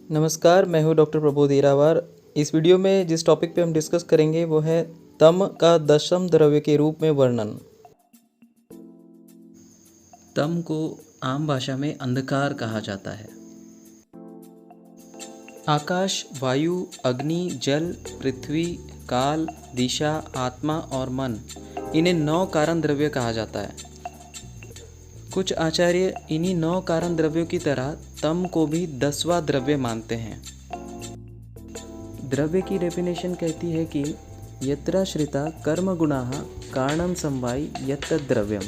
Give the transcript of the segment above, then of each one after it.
नमस्कार, मैं हूँ डॉक्टर प्रबोध ईरावार। इस वीडियो में जिस टॉपिक पे हम डिस्कस करेंगे वो है तम का दशम द्रव्य के रूप में वर्णन। तम को आम भाषा में अंधकार कहा जाता है। आकाश, वायु, अग्नि, जल, पृथ्वी, काल, दिशा, आत्मा और मन, इन्हें 9 कारण द्रव्य कहा जाता है। कुछ आचार्य इन्हीं 9 कारण द्रव्यों की तरह तम को भी 10वां द्रव्य मानते हैं। द्रव्य की डेफिनेशन कहती है कि यत्राश्रिता कर्म गुणाः कारणम समवायी यत्तद् द्रव्यम,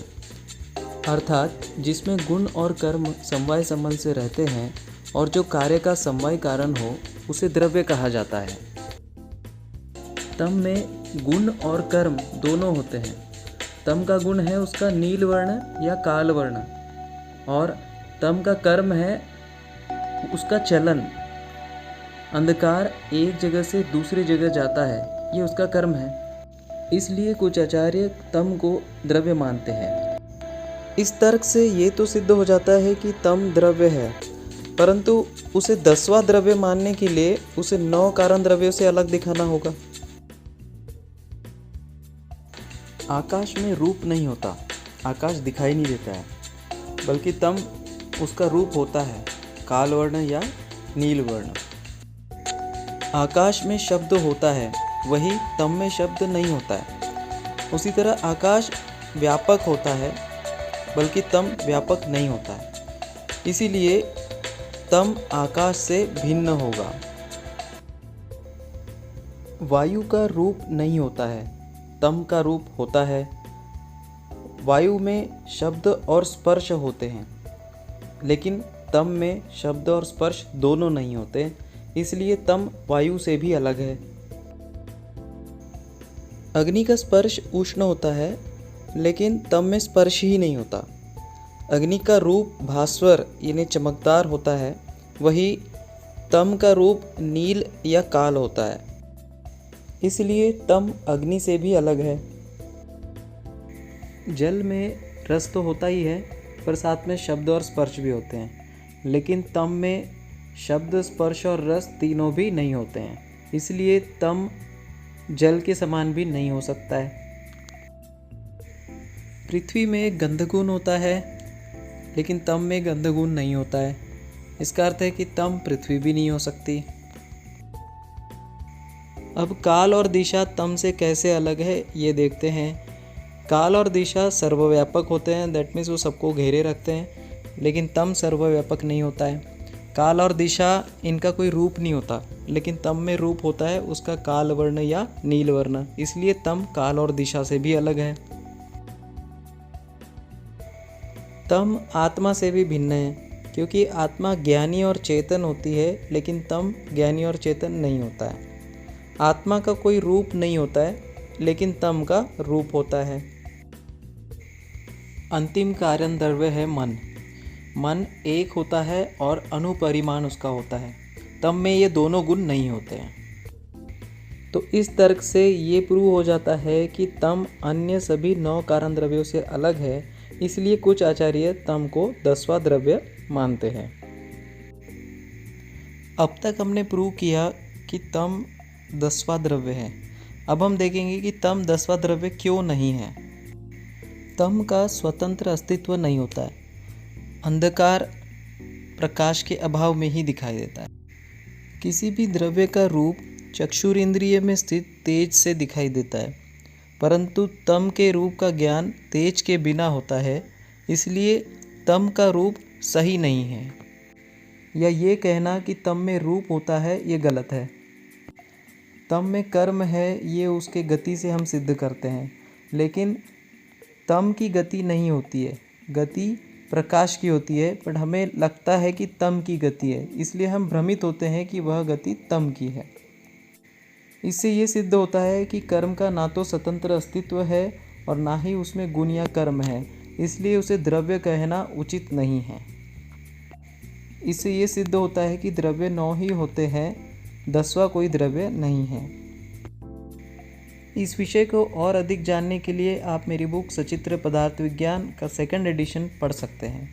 अर्थात जिसमें गुण और कर्म समवाय संबंध से रहते हैं और जो कार्य का समवाय कारण हो उसे द्रव्य कहा जाता है। तम में गुण और कर्म दोनों होते हैं। तम का गुण है उसका नील वर्ण या काल वर्ण, और तम का कर्म है उसका चलन। अंधकार एक जगह से दूसरी जगह जाता है, ये उसका कर्म है। इसलिए कुछ आचार्य तम को द्रव्य मानते हैं। इस तर्क से ये तो सिद्ध हो जाता है कि तम द्रव्य है, परंतु उसे 10वां द्रव्य मानने के लिए उसे 9 कारण द्रव्यों से अलग दिखाना होगा। आकाश में रूप नहीं होता, आकाश दिखाई नहीं देता है, बल्कि तम उसका रूप होता है, काल वर्ण या नील वर्ण। आकाश में शब्द होता है, वही तम में शब्द नहीं होता है। उसी तरह आकाश व्यापक होता है, बल्कि तम व्यापक नहीं होता है। इसीलिए तम आकाश से भिन्न होगा। वायु का रूप नहीं होता है, तम का रूप होता है। वायु में शब्द और स्पर्श होते हैं, लेकिन तम में शब्द और स्पर्श दोनों नहीं होते, इसलिए तम वायु से भी अलग है। अग्नि का स्पर्श उष्ण होता है, लेकिन तम में स्पर्श ही नहीं होता। अग्नि का रूप भास्वर यानी चमकदार होता है, वही तम का रूप नील या काल होता है। इसलिए तम अग्नि से भी अलग है। जल में रस तो होता ही है, पर साथ में शब्द और स्पर्श भी होते हैं, लेकिन तम में शब्द, स्पर्श और रस तीनों भी नहीं होते हैं। इसलिए तम जल के समान भी नहीं हो सकता है। पृथ्वी में गंधगुण होता है, लेकिन तम में गंधगुण नहीं होता है। इसका अर्थ है कि तम पृथ्वी भी नहीं हो सकती। अब काल और दिशा तम से कैसे अलग है ये देखते हैं। काल और दिशा सर्वव्यापक होते हैं, दैट मीन्स वो सबको घेरे रखते हैं, लेकिन तम सर्वव्यापक नहीं होता है। काल और दिशा इनका कोई रूप नहीं होता, लेकिन तम में रूप होता है उसका काल वर्ण या नील वर्ण, इसलिए तम काल और दिशा से भी अलग है। तम आत्मा से भी भिन्न है, क्योंकि आत्मा ज्ञानी और चेतन होती है, लेकिन तम ज्ञानी और चेतन नहीं होता है। आत्मा का कोई रूप नहीं होता है, लेकिन तम का रूप होता है। अंतिम कारण द्रव्य है मन। मन एक होता है और अनुपरिमाण उसका होता है। तम में ये दोनों गुण नहीं होते हैं। तो इस तर्क से ये प्रूव हो जाता है कि तम अन्य सभी 9 कारण द्रव्यों से अलग है, इसलिए कुछ आचार्य तम को 10वां द्रव्य मानते हैं। अब तक हमने प्रूव किया कि तम 10वां द्रव्य है। अब हम देखेंगे कि तम 10वां द्रव्य क्यों नहीं है। तम का स्वतंत्र अस्तित्व नहीं होता है। अंधकार प्रकाश के अभाव में ही दिखाई देता है। किसी भी द्रव्य का रूप चक्षुरेंद्रिय में स्थित तेज से दिखाई देता है, परंतु तम के रूप का ज्ञान तेज के बिना होता है, इसलिए तम का रूप सही नहीं है। या ये कहना कि तम में रूप होता है, ये गलत है। तम में कर्म है, ये उसके गति से हम सिद्ध करते हैं, लेकिन तम की गति नहीं होती है। गति प्रकाश की होती है, पर हमें लगता है कि तम की गति है, इसलिए हम भ्रमित होते हैं कि वह गति तम की है। इससे ये सिद्ध होता है कि कर्म का ना तो स्वतंत्र अस्तित्व है और ना ही उसमें गुण या कर्म है, इसलिए उसे द्रव्य कहना उचित नहीं है। इससे ये सिद्ध होता है कि द्रव्य 9 ही होते हैं, 10वां कोई द्रव्य नहीं है। इस विषय को और अधिक जानने के लिए आप मेरी बुक सचित्र पदार्थ विज्ञान का 2nd एडिशन पढ़ सकते हैं।